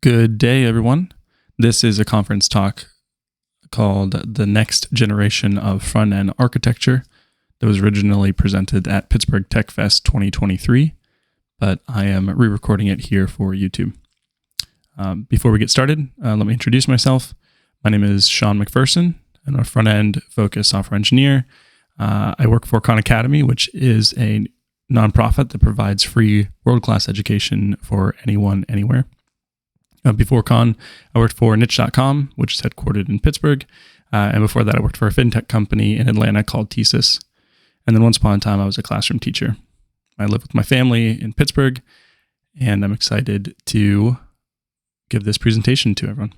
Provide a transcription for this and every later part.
Good day, everyone. This is a conference talk called The Next Generation of Front-End Architecture that was originally presented at Pittsburgh TechFest 2023, but I am re-recording it here for YouTube. Before we get started, let me introduce myself. My name is Sean McPherson. I'm a front-end focused software engineer. I work for Khan Academy, which is a nonprofit that provides free world-class education for anyone, anywhere. Before Khan, I worked for niche.com, which is headquartered in Pittsburgh. And before that, I worked for a fintech company in Atlanta called Thesis. And then once upon a time, I was a classroom teacher. I live with my family in Pittsburgh, and I'm excited to give this presentation to everyone.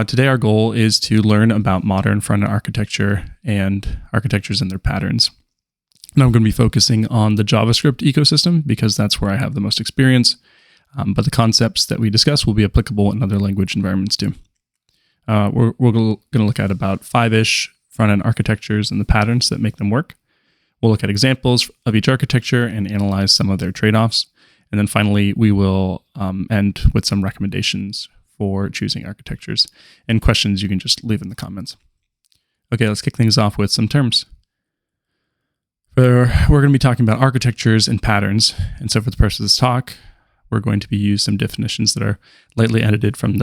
Today, our goal is to learn about modern front-end architecture and architectures and their patterns. And I'm going to be focusing on the JavaScript ecosystem because that's where I have the most experience. But the concepts that we discuss will be applicable in other language environments too. We're going to look at about 5-ish front-end architectures and the patterns that make them work. We'll look at examples of each architecture and analyze some of their trade-offs. And then finally, we will end with some recommendations for choosing architectures and questions you can just leave in the comments. Okay, let's kick things off with some terms. We're going to be talking about architectures and patterns. And so for the purpose of this talk, we're going to be using some definitions that are lightly edited from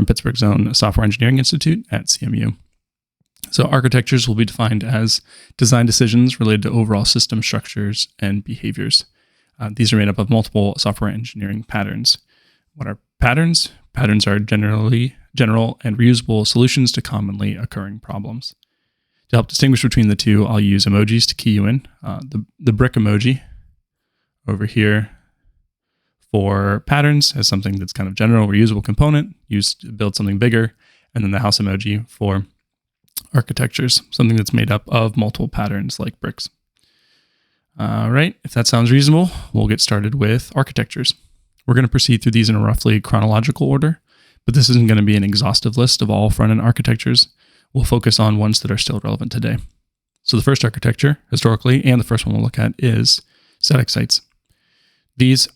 Pittsburgh's own Software Engineering Institute at CMU. So architectures will be defined as design decisions related to overall system structures and behaviors. These are made up of multiple software engineering patterns. What are patterns? Patterns are general and reusable solutions to commonly occurring problems. To help distinguish between the two, I'll use emojis to key you in. The brick emoji over here for patterns as something that's kind of general, reusable component used to build something bigger. And then the house emoji for architectures, something that's made up of multiple patterns like bricks. All right, if that sounds reasonable, we'll get started with architectures. We're going to proceed through these in a roughly chronological order, but this isn't going to be an exhaustive list of all front-end architectures. We'll focus on ones that are still relevant today. So the first architecture, historically, and the first one we'll look at is static sites. These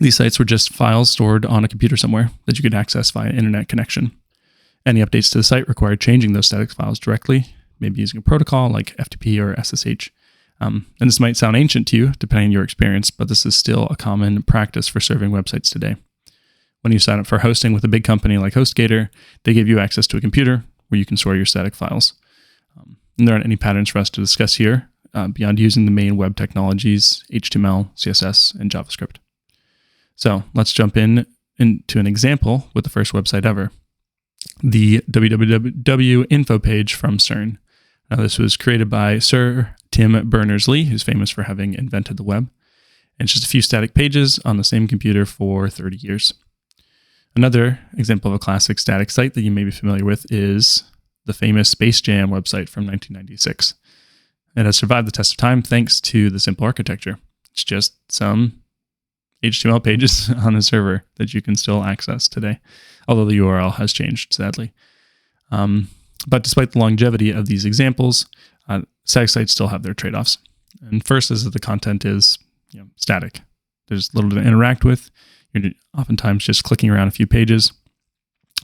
sites were just files stored on a computer somewhere that you could access via internet connection. Any updates to the site required changing those static files directly, maybe using a protocol like FTP or SSH. And this might sound ancient to you, depending on your experience, but this is still a common practice for serving websites today. When you sign up for hosting with a big company like HostGator, they give you access to a computer where you can store your static files. And there aren't any patterns for us to discuss here beyond using the main web technologies, HTML, CSS, and JavaScript. So let's jump into an example with the first website ever, the www info page from CERN. Now, this was created by Sir Tim Berners-Lee, who's famous for having invented the web. And it's just a few static pages on the same computer for 30 years. Another example of a classic static site that you may be familiar with is the famous Space Jam website from 1996. It has survived the test of time thanks to the simple architecture. It's just some HTML pages on a server that you can still access today, although the URL has changed, sadly. But despite the longevity of these examples, static sites still have their trade-offs. And first is that the content is static. There's little to interact with. You're oftentimes just clicking around a few pages.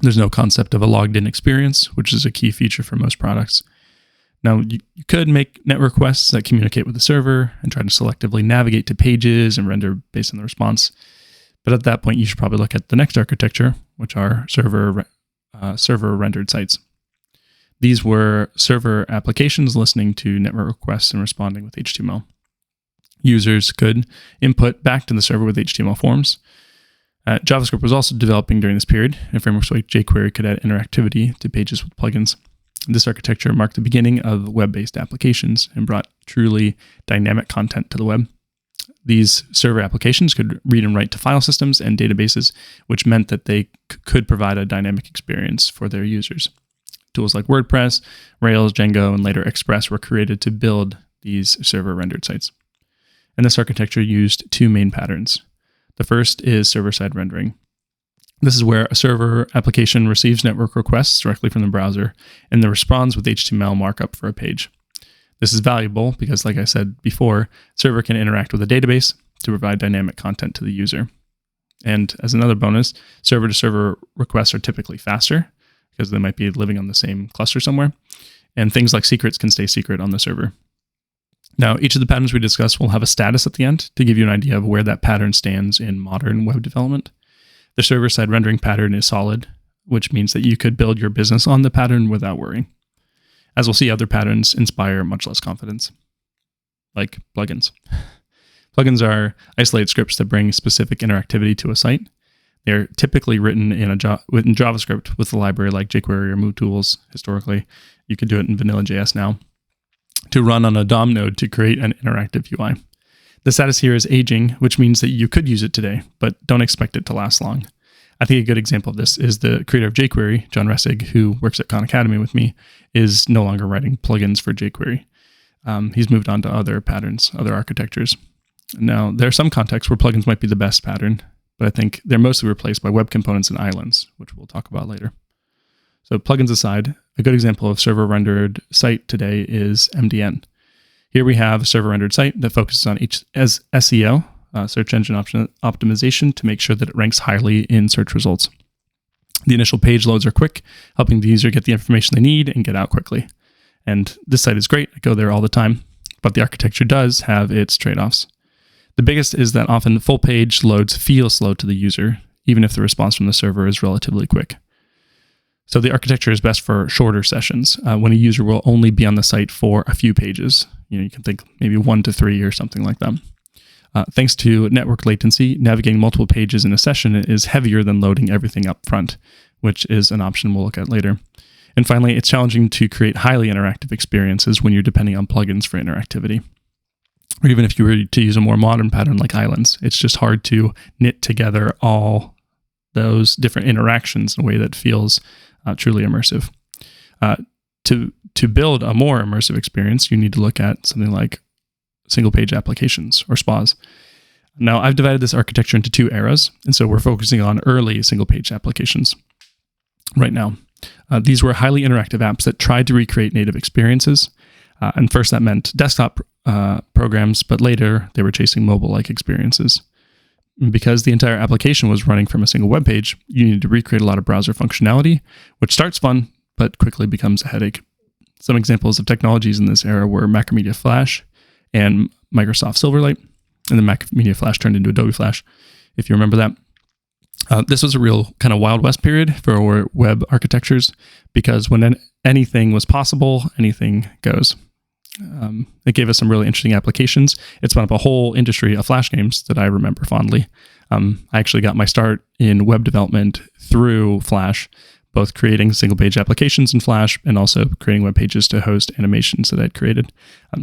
There's no concept of a logged-in experience, which is a key feature for most products. Now, you could make net requests that communicate with the server and try to selectively navigate to pages and render based on the response. But at that point, you should probably look at the next architecture, which are server-rendered sites. These were server applications listening to network requests and responding with HTML. Users could input back to the server with HTML forms. JavaScript was also developing during this period, and frameworks like jQuery could add interactivity to pages with plugins. This architecture marked the beginning of web-based applications and brought truly dynamic content to the web. These server applications could read and write to file systems and databases, which meant that they could provide a dynamic experience for their users. Tools like WordPress, Rails, Django, and later Express were created to build these server-rendered sites. And this architecture used two main patterns. The first is server-side rendering. This is where a server application receives network requests directly from the browser and then responds with HTML markup for a page. This is valuable because, like I said before, server can interact with a database to provide dynamic content to the user. And as another bonus, server-to-server requests are typically faster because they might be living on the same cluster somewhere. And things like secrets can stay secret on the server. Now, each of the patterns we discuss will have a status at the end to give you an idea of where that pattern stands in modern web development. The server-side rendering pattern is solid, which means that you could build your business on the pattern without worrying. As we'll see, other patterns inspire much less confidence, like plugins. Plugins are isolated scripts that bring specific interactivity to a site. They're typically written in JavaScript with a library like jQuery or MooTools historically. You could do it in vanilla.js now to run on a DOM node to create an interactive UI. The status here is aging, which means that you could use it today, but don't expect it to last long. I think a good example of this is the creator of jQuery, John Ressig, who works at Khan Academy with me, is no longer writing plugins for jQuery. He's moved on to other patterns, other architectures. Now, there are some contexts where plugins might be the best pattern, but I think they're mostly replaced by web components and islands, which we'll talk about later. So plugins aside, a good example of server-rendered site today is MDN. Here we have a server-rendered site that focuses on SEO, search engine optimization, to make sure that it ranks highly in search results. The initial page loads are quick, helping the user get the information they need and get out quickly. And this site is great. I go there all the time, but the architecture does have its trade-offs. The biggest is that often the full page loads feel slow to the user, even if the response from the server is relatively quick. So the architecture is best for shorter sessions, when a user will only be on the site for a few pages. You can think maybe 1 to 3 or something like that. Thanks to network latency, navigating multiple pages in a session is heavier than loading everything up front, which is an option we'll look at later. And finally, it's challenging to create highly interactive experiences when you're depending on plugins for interactivity. Or even if you were to use a more modern pattern like islands, it's just hard to knit together all those different interactions in a way that feels truly immersive. To build a more immersive experience, you need to look at something like single-page applications or SPAs. Now, I've divided this architecture into 2 eras, and so we're focusing on early single-page applications right now. These were highly interactive apps that tried to recreate native experiences. And first that meant desktop programs, but later they were chasing mobile-like experiences. And because the entire application was running from a single web page, you needed to recreate a lot of browser functionality, which starts fun, but quickly becomes a headache. Some examples of technologies in this era were Macromedia Flash and Microsoft Silverlight, and then Macromedia Flash turned into Adobe Flash, if you remember that. This was a real kind of Wild West period for web architectures, because when anything was possible, anything goes. It gave us some really interesting applications. It spun up a whole industry of Flash games that I remember fondly. I actually got my start in web development through Flash, both creating single-page applications in Flash and also creating web pages to host animations that I'd created.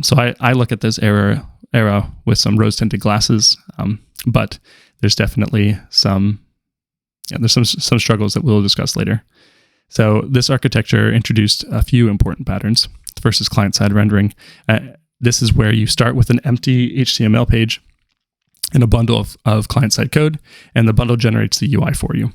So I look at this era with some rose-tinted glasses, but there's definitely some struggles that we'll discuss later. So this architecture introduced a few important patterns. The first is client-side rendering. This is where you start with an empty HTML page and a bundle of client-side code, and the bundle generates the UI for you.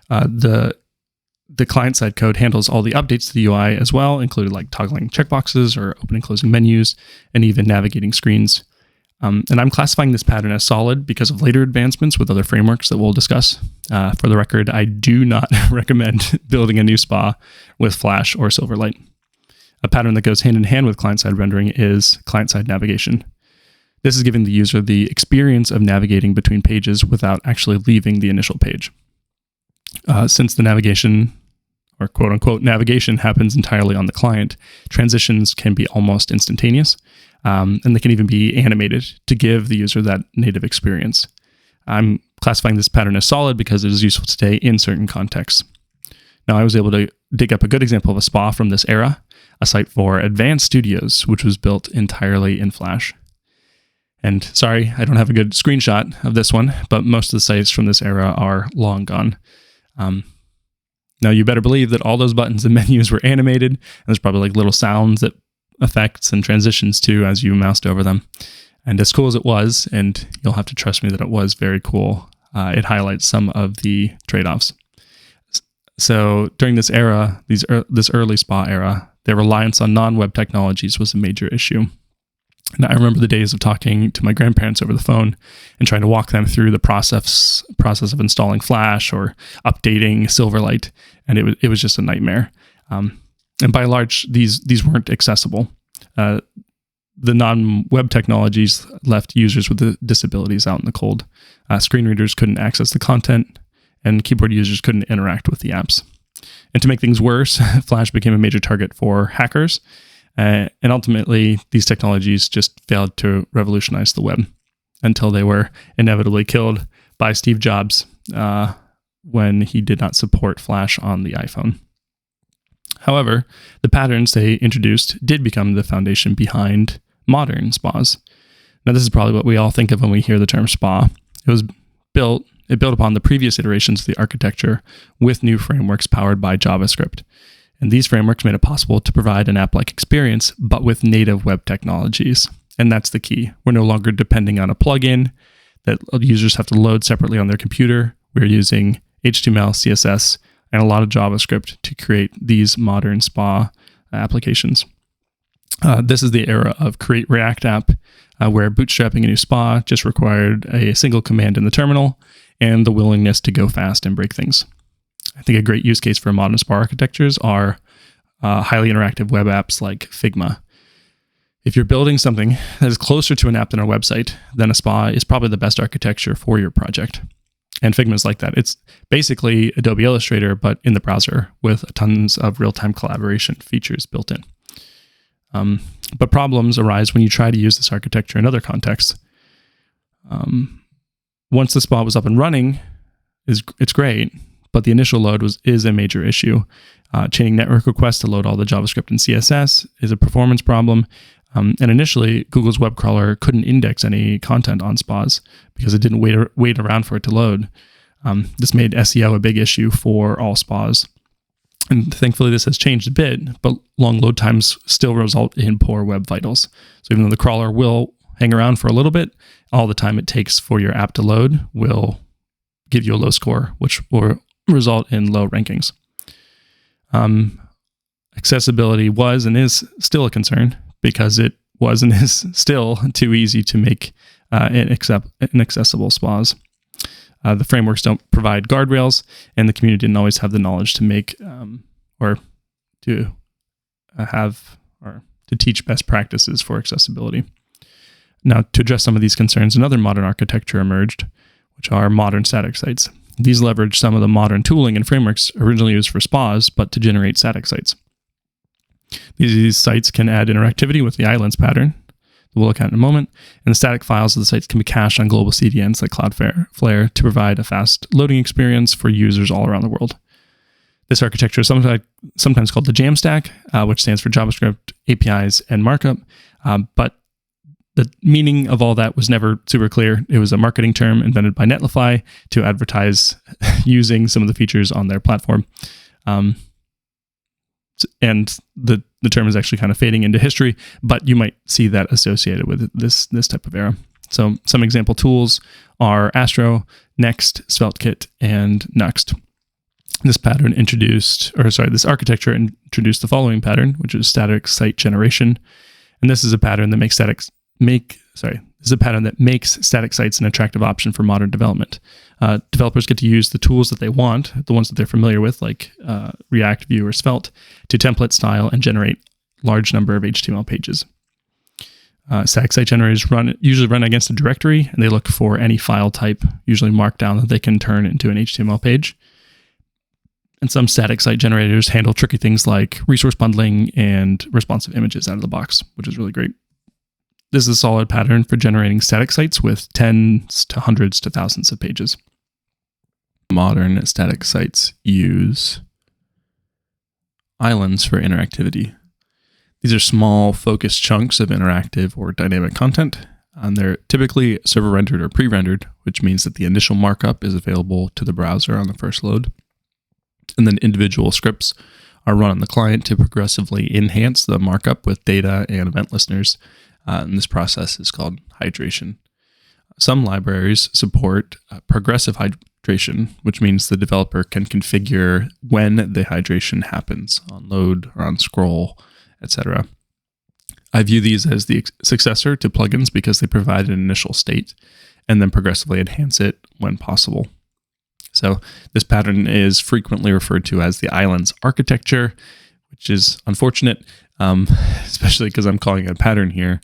The client-side code handles all the updates to the UI as well, including like toggling checkboxes or opening and closing menus, and even navigating screens. And I'm classifying this pattern as solid because of later advancements with other frameworks that we'll discuss. For the record, I do not recommend building a new SPA with Flash or Silverlight. A pattern that goes hand in hand with client-side rendering is client-side navigation. This is giving the user the experience of navigating between pages without actually leaving the initial page. Since the navigation, or quote-unquote navigation, happens entirely on the client, transitions can be almost instantaneous, and they can even be animated to give the user that native experience. I'm classifying this pattern as solid because it is useful today in certain contexts. Now, I was able to dig up a good example of a SPA from this era, a site for Advanced Studios, which was built entirely in Flash. And sorry, I don't have a good screenshot of this one, but most of the sites from this era are long gone. Now, you better believe that all those buttons and menus were animated, and there's probably like little sounds, that effects, and transitions too as you moused over them. And as cool as it was, and you'll have to trust me that it was very cool, it highlights some of the trade-offs. So during this era, this early SPA era, their reliance on non-web technologies was a major issue. And I remember the days of talking to my grandparents over the phone and trying to walk them through the process of installing Flash or updating Silverlight, and it was just a nightmare. And by and large, these weren't accessible. The non-web technologies left users with disabilities out in the cold. Screen readers couldn't access the content, and keyboard users couldn't interact with the apps. And to make things worse, Flash became a major target for hackers. And ultimately, these technologies just failed to revolutionize the web until they were inevitably killed by Steve Jobs when he did not support Flash on the iPhone. However, the patterns they introduced did become the foundation behind modern SPAs. Now, this is probably what we all think of when we hear the term SPA. It built upon the previous iterations of the architecture with new frameworks powered by JavaScript. And these frameworks made it possible to provide an app-like experience, but with native web technologies. And that's the key. We're no longer depending on a plugin that users have to load separately on their computer. We're using HTML, CSS, and a lot of JavaScript to create these modern SPA applications. This is the era of Create React App, where bootstrapping a new SPA just required a single command in the terminal and the willingness to go fast and break things. I think a great use case for modern SPA architectures are highly interactive web apps like Figma. If you're building something that is closer to an app than a website, then a SPA is probably the best architecture for your project. And Figma is like that. It's basically Adobe Illustrator, but in the browser with tons of real-time collaboration features built in. But problems arise when you try to use this architecture in other contexts. Once the SPA was up and running, it's great, but the initial load is a major issue. Chaining network requests to load all the JavaScript and CSS is a performance problem. And initially, Google's web crawler couldn't index any content on SPAs because it didn't wait around for it to load. This made SEO a big issue for all SPAs. And thankfully, this has changed a bit, but long load times still result in poor web vitals. So even though the crawler will hang around for a little bit, all the time it takes for your app to load will give you a low score, which will result in low rankings. Accessibility was and is still a concern because it was and is still too easy to make inaccessible SPAs. The frameworks don't provide guardrails, and the community didn't always have the knowledge to make to teach best practices for accessibility. Now, to address some of these concerns, another modern architecture emerged, which are modern static sites. These leverage some of the modern tooling and frameworks originally used for SPAs, but to generate static sites. These sites can add interactivity with the islands pattern that we'll look at in a moment, and the static files of the sites can be cached on global CDNs like Cloudflare to provide a fast loading experience for users all around the world. This architecture is sometimes called the Jamstack, which stands for JavaScript, APIs, and markup, but the meaning of all that was never super clear. It was a marketing term invented by Netlify to advertise using some of the features on their platform. And the term is actually kind of fading into history, but you might see that associated with this type of era. So some example tools are Astro, Next, SvelteKit, and Nuxt. This architecture introduced the following pattern, which is static site generation. And this is a pattern that makes static sites an attractive option for modern development. Developers get to use the tools that they want, the ones that they're familiar with, like React, Vue, or Svelte, to template style and generate large number of HTML pages. Static site generators usually run against a directory, and they look for any file type, usually Markdown, that they can turn into an HTML page. And some static site generators handle tricky things like resource bundling and responsive images out of the box, which is really great. This is a solid pattern for generating static sites with tens to hundreds to thousands of pages. Modern static sites use islands for interactivity. These are small, focused chunks of interactive or dynamic content, and they're typically server-rendered or pre-rendered, which means that the initial markup is available to the browser on the first load. And then individual scripts are run on the client to progressively enhance the markup with data and event listeners. And this process is called hydration. Some libraries support progressive hydration, which means the developer can configure when the hydration happens on load or on scroll, etc. I view these as the successor to plugins because they provide an initial state and then progressively enhance it when possible. So this pattern is frequently referred to as the islands architecture, which is unfortunate, especially because I'm calling it a pattern here.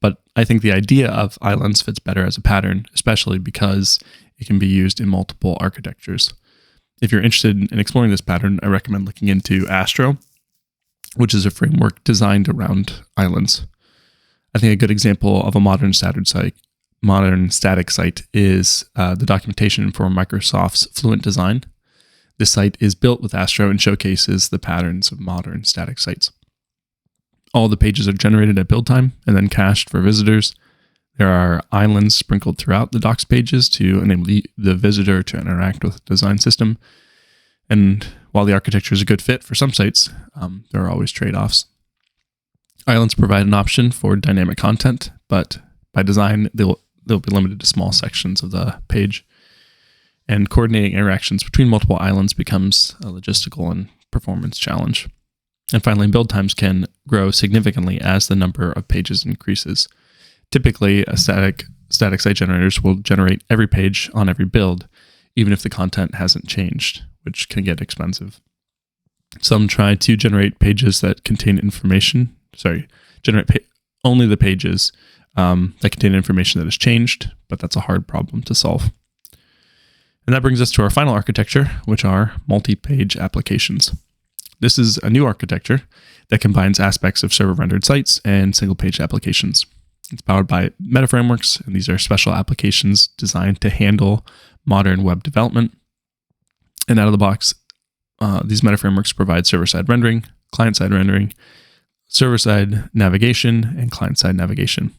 But I think the idea of islands fits better as a pattern, especially because it can be used in multiple architectures. If you're interested in exploring this pattern, I recommend looking into Astro, which is a framework designed around islands. I think a good example of a modern static site is the documentation for Microsoft's Fluent Design. This site is built with Astro and showcases the patterns of modern static sites. All the pages are generated at build time and then cached for visitors. There are islands sprinkled throughout the docs pages to enable the visitor to interact with the design system. And while the architecture is a good fit for some sites, there are always trade-offs. Islands provide an option for dynamic content, but by design, they'll be limited to small sections of the page. And coordinating interactions between multiple islands becomes a logistical and performance challenge. And finally, build times can grow significantly as the number of pages increases. Typically, static site generators will generate every page on every build, even if the content hasn't changed, which can get expensive. Some try to generate pages that contain information, only the pages that contain information that has changed, but that's a hard problem to solve. And that brings us to our final architecture, which are multi-page applications. This is a new architecture that combines aspects of server-rendered sites and single-page applications. It's powered by meta frameworks, and these are special applications designed to handle modern web development. And out of the box, these meta frameworks provide server-side rendering, client-side rendering, server-side navigation, and client-side navigation.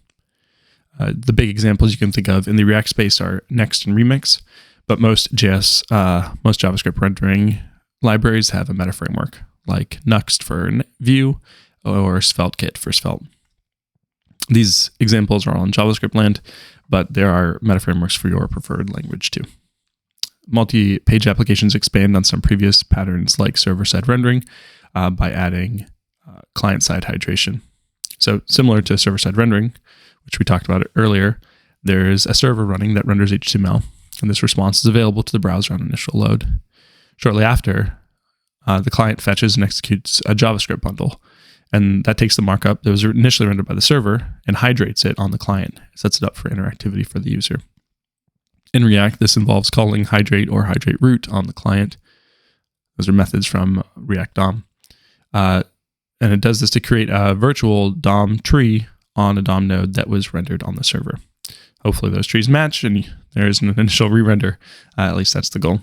The big examples you can think of in the React space are Next and Remix, but most JavaScript rendering libraries have a meta framework, like Nuxt for Vue or SvelteKit for Svelte. These examples are all in JavaScript land, but there are meta frameworks for your preferred language too. Multi-page applications expand on some previous patterns like server-side rendering by adding client-side hydration. So similar to server-side rendering, which we talked about earlier, there is a server running that renders HTML, and this response is available to the browser on initial load. Shortly after, the client fetches and executes a JavaScript bundle, and that takes the markup that was initially rendered by the server and hydrates it on the client, sets it up for interactivity for the user. In React, this involves calling hydrate or hydrate root on the client. Those are methods from React DOM. And it does this to create a virtual DOM tree on a DOM node that was rendered on the server. Hopefully those trees match and there's an initial re-render. At least that's the goal.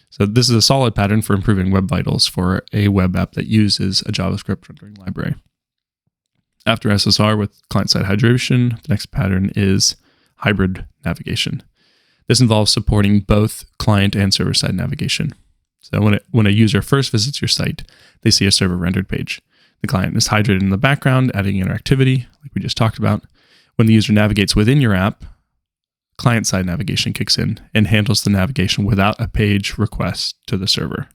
So this is a solid pattern for improving web vitals for a web app that uses a JavaScript rendering library. After SSR with client-side hydration, the next pattern is hybrid navigation. This involves supporting both client and server-side navigation. So when a user first visits your site, they see a server-rendered page. The client is hydrated in the background, adding interactivity, like we just talked about. When the user navigates within your app, client-side navigation kicks in and handles the navigation without a page request to the server.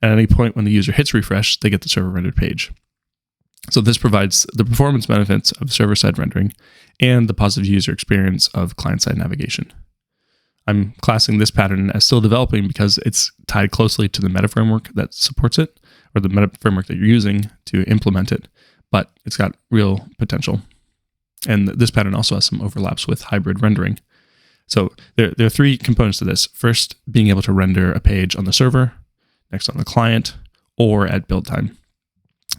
At any point when the user hits refresh, they get the server-rendered page. So this provides the performance benefits of server-side rendering and the positive user experience of client-side navigation. I'm classing this pattern as still developing because it's tied closely to the meta framework that supports it, or the meta framework that you're using to implement it, but it's got real potential. And this pattern also has some overlaps with hybrid rendering. So there are three components to this. First, being able to render a page on the server, next on the client, or at build time.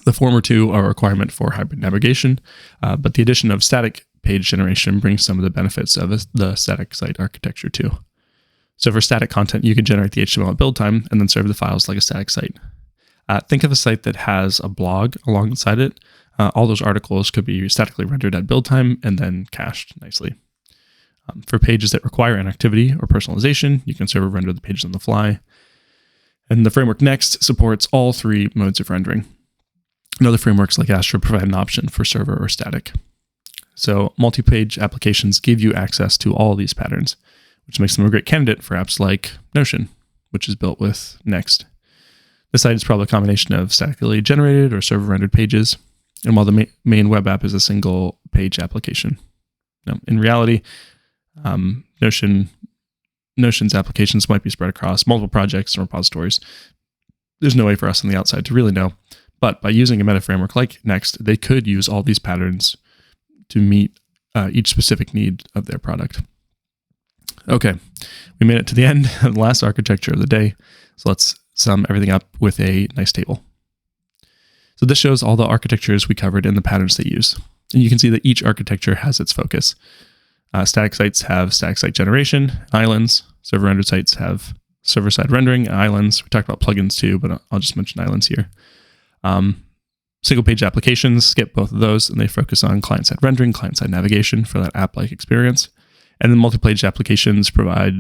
The former two are a requirement for hybrid navigation, but the addition of static page generation brings some of the benefits of the static site architecture too. So for static content, you can generate the HTML at build time and then serve the files like a static site. Think of a site that has a blog alongside it. All those articles could be statically rendered at build time and then cached nicely. For pages that require interactivity or personalization, you can serve or render the pages on the fly. And the framework Next supports all three modes of rendering. And other frameworks like Astro provide an option for server or static. So multi-page applications give you access to all these patterns, which makes them a great candidate for apps like Notion, which is built with Next. This site is probably a combination of statically generated or server-rendered pages, and while the main web app is a single page application. Now, in reality, Notion's applications might be spread across multiple projects and repositories. There's no way for us on the outside to really know. But by using a meta framework like Next, they could use all these patterns to meet each specific need of their product. Okay, we made it to the end of the last architecture of the day. So let's sum everything up with a nice table. So this shows all the architectures we covered and the patterns they use. And you can see that each architecture has its focus. Static sites have static site generation, islands. Server-rendered sites have server-side rendering, islands. We talked about plugins too, but I'll just mention islands here. Single-page applications skip both of those, and they focus on client-side rendering, client-side navigation for that app-like experience. And then multi-page applications provide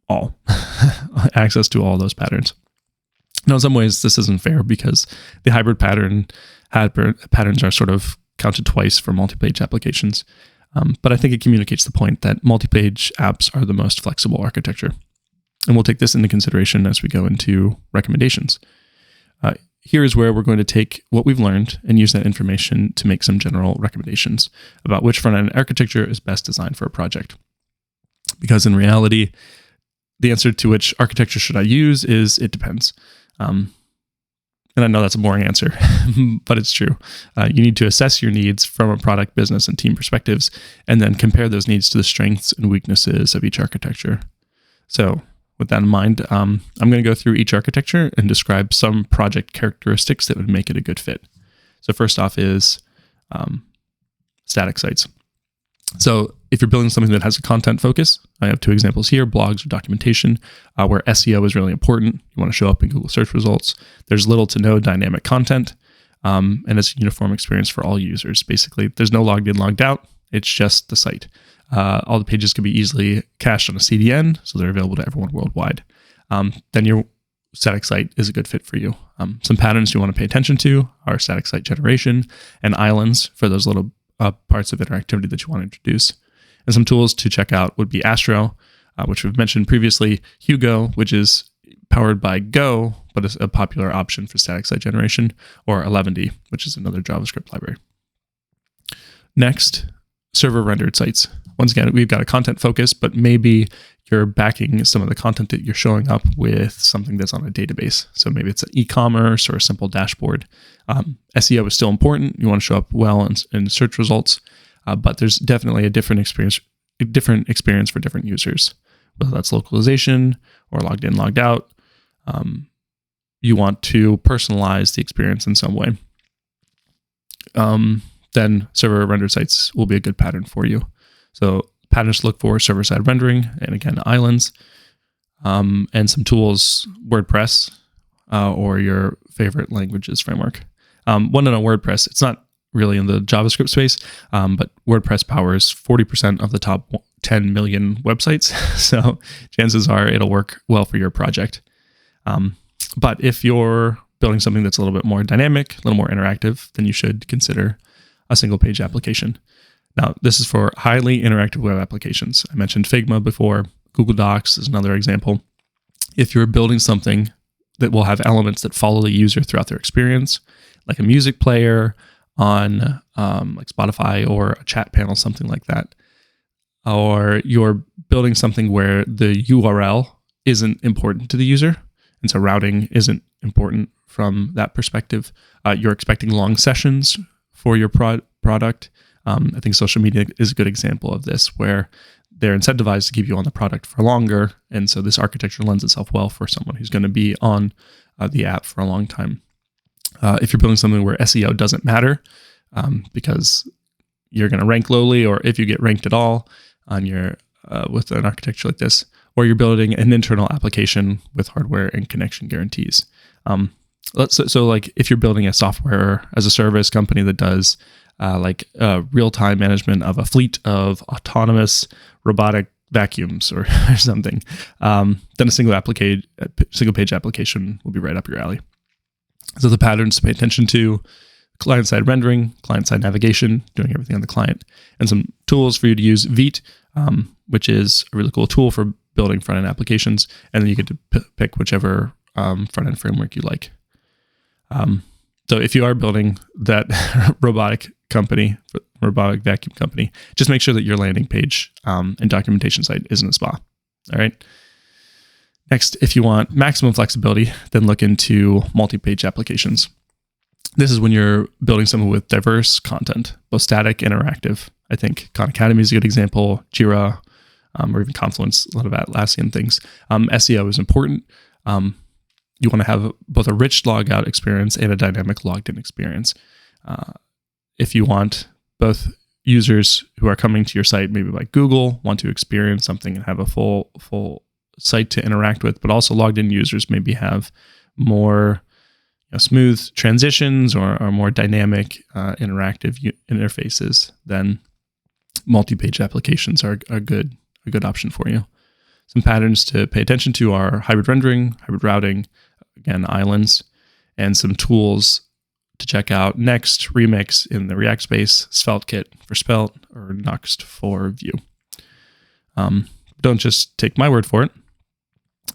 all access to all those patterns. Now, in some ways, this isn't fair because the hybrid patterns are sort of counted twice for multi-page applications. But I think it communicates the point that multi-page apps are the most flexible architecture. And we'll take this into consideration as we go into recommendations. Here is where we're going to take what we've learned and use that information to make some general recommendations about which front-end architecture is best designed for a project. Because in reality, the answer to which architecture should I use is it depends. And I know that's a boring answer, but it's true. You need to assess your needs from a product, business, and team perspectives, and then compare those needs to the strengths and weaknesses of each architecture. So with that in mind, I'm going to go through each architecture and describe some project characteristics that would make it a good fit. So first off is static sites. So if you're building something that has a content focus, I have two examples here, blogs or documentation, where SEO is really important. You want to show up in Google search results. There's little to no dynamic content, and it's a uniform experience for all users. Basically, there's no logged in, logged out. It's just the site. All the pages can be easily cached on a CDN, so they're available to everyone worldwide. Then your static site is a good fit for you. Some patterns you want to pay attention to are static site generation and islands for those little parts of interactivity that you want to introduce. And some tools to check out would be Astro, which we've mentioned previously, Hugo, which is powered by Go, but is a popular option for static site generation, or 11D, which is another JavaScript library. Next, server-rendered sites. Once again, we've got a content focus, but maybe you're backing some of the content that you're showing up with something that's on a database. So maybe it's an e-commerce or a simple dashboard. SEO is still important. You want to show up well in search results, but there's definitely a different experience for different users, whether that's localization or logged in, logged out. You want to personalize the experience in some way. Then server-rendered sites will be a good pattern for you. So patterns to look for: server-side rendering, and again, islands, and some tools, WordPress, or your favorite languages framework. One note on WordPress, it's not really in the JavaScript space, but WordPress powers 40% of the top 10 million websites. So chances are it'll work well for your project. But if you're building something that's a little bit more dynamic, a little more interactive, then you should consider a single page application. Now, this is for highly interactive web applications. I mentioned Figma before. Google Docs is another example. If you're building something that will have elements that follow the user throughout their experience, like a music player on like Spotify or a chat panel, something like that, or you're building something where the URL isn't important to the user, and so routing isn't important from that perspective, you're expecting long sessions for your product. I think social media is a good example of this, where they're incentivized to keep you on the product for longer. And so this architecture lends itself well for someone who's going to be on the app for a long time. If you're building something where SEO doesn't matter, because you're going to rank lowly, or if you get ranked at all on your with an architecture like this, or you're building an internal application with hardware and connection guarantees. So like if you're building a software as a service company that does real-time management of a fleet of autonomous robotic vacuums or something, then a single page application will be right up your alley. So the patterns to pay attention to: client-side rendering, client-side navigation, doing everything on the client, and some tools for you to use. Vite, which is a really cool tool for building front-end applications, and then you get to pick whichever front-end framework you like. So if you are building that robotic vacuum company, just make sure that your landing page and documentation site isn't a spa. All right. Next, if you want maximum flexibility, then look into multi-page applications. This is when you're building something with diverse content, both static and interactive. I think Khan Academy is a good example, Jira, or even Confluence, a lot of Atlassian things. SEO is important. You want to have both a rich logout experience and a dynamic logged-in experience. If you want both users who are coming to your site, maybe like Google, want to experience something and have a full site to interact with, but also logged-in users maybe have more smooth transitions or more dynamic interactive interfaces, then multi-page applications are a good option for you. Some patterns to pay attention to are hybrid rendering, hybrid routing, again, islands, and some tools to check out: Next, Remix in the React space, SvelteKit for Svelte, or Nuxt for Vue. Don't just take my word for it.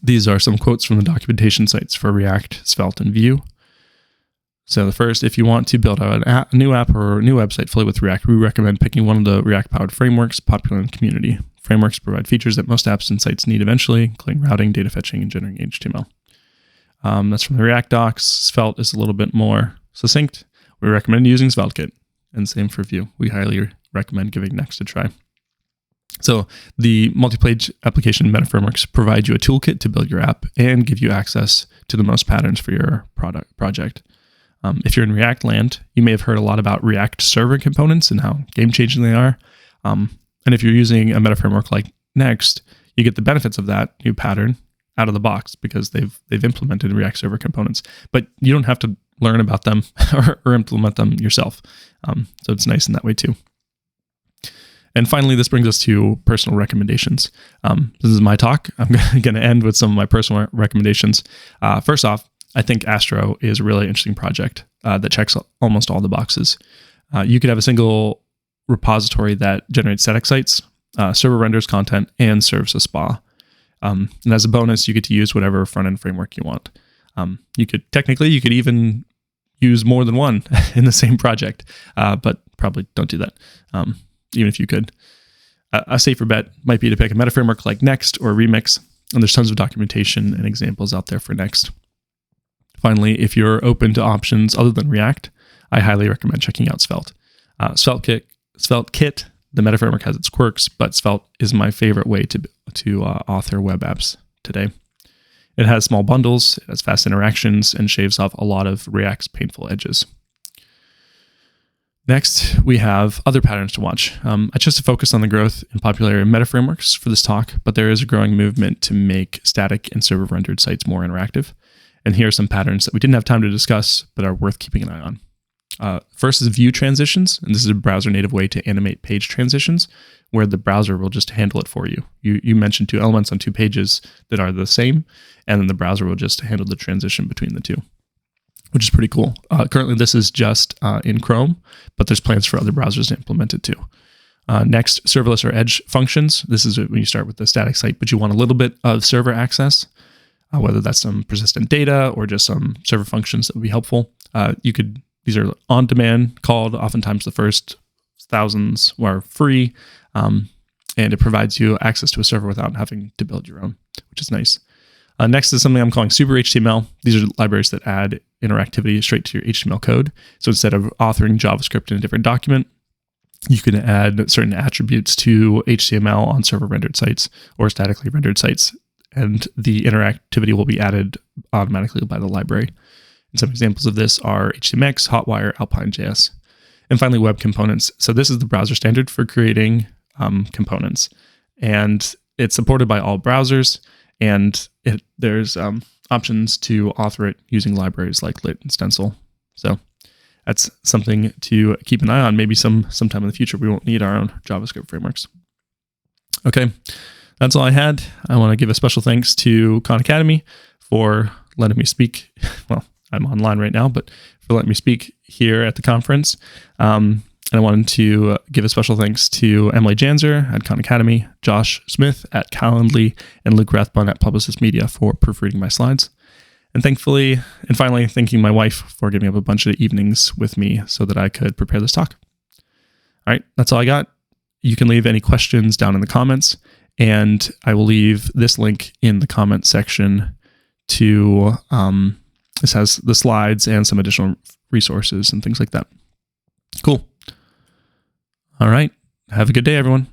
These are some quotes from the documentation sites for React, Svelte, and Vue. So the first, if you want to build a new app or a new website fully with React, we recommend picking one of the React-powered frameworks popular in the community. Frameworks provide features that most apps and sites need eventually, including routing, data fetching, and generating HTML. That's from the React docs. Svelte is a little bit more succinct. We recommend using SvelteKit, and same for Vue. We highly recommend giving Next a try. So the multi-page application meta frameworks provide you a toolkit to build your app and give you access to the most patterns for your project. If you're in React land, you may have heard a lot about React server components and how game-changing they are. And if you're using a meta framework like Next, you get the benefits of that new pattern out of the box because they've implemented React server components. But you don't have to learn about them or implement them yourself. So it's nice in that way too. And finally, this brings us to personal recommendations. This is my talk. I'm going to end with some of my personal recommendations. First off, I think Astro is a really interesting project that checks almost all the boxes. You could have a single repository that generates static sites, server renders content, and serves a spa. And as a bonus, you get to use whatever front-end framework you want. You could even use more than one in the same project, but probably don't do that, even if you could. A safer bet might be to pick a meta framework like Next or Remix, and there's tons of documentation and examples out there for Next. Finally, if you're open to options other than React, I highly recommend checking out Svelte. SvelteKit, the meta framework, has its quirks, but Svelte is my favorite way to author web apps today. It has small bundles, it has fast interactions, and shaves off a lot of React's painful edges. Next, we have other patterns to watch. I chose to focus on the growth and popularity of meta frameworks for this talk, but there is a growing movement to make static and server-rendered sites more interactive. And here are some patterns that we didn't have time to discuss, but are worth keeping an eye on. First is view transitions, and this is a browser-native way to animate page transitions, where the browser will just handle it for you. You mentioned two elements on two pages that are the same, and then the browser will just handle the transition between the two, which is pretty cool. Currently, this is just in Chrome, but there's plans for other browsers to implement it too. Next, serverless or edge functions. This is when you start with the static site, but you want a little bit of server access, whether that's some persistent data or just some server functions that would be helpful. These are on-demand called. Oftentimes, the first thousands are free, and it provides you access to a server without having to build your own, which is nice. Next is something I'm calling Super HTML. These are libraries that add interactivity straight to your HTML code. So instead of authoring JavaScript in a different document, you can add certain attributes to HTML on server rendered sites or statically rendered sites, and the interactivity will be added automatically by the library. And some examples of this are HTMX, Hotwire, Alpine.js. And finally, web components. So this is the browser standard for creating components, and it's supported by all browsers. And there's options to author it using libraries like Lit and Stencil. So that's something to keep an eye on. Maybe sometime in the future, we won't need our own JavaScript frameworks. Okay, that's all I had. I want to give a special thanks to Khan Academy for letting me speak. Well, I'm online right now, but for letting me speak here at the conference. And I wanted to give a special thanks to Emily Janzer at Khan Academy, Josh Smith at Calendly, and Luke Rathbun at Publicist Media for proofreading my slides. And finally, thanking my wife for giving up a bunch of evenings with me so that I could prepare this talk. All right, that's all I got. You can leave any questions down in the comments, and I will leave this link in the comment section to, this has the slides and some additional resources and things like that. Cool. All right. Have a good day, everyone.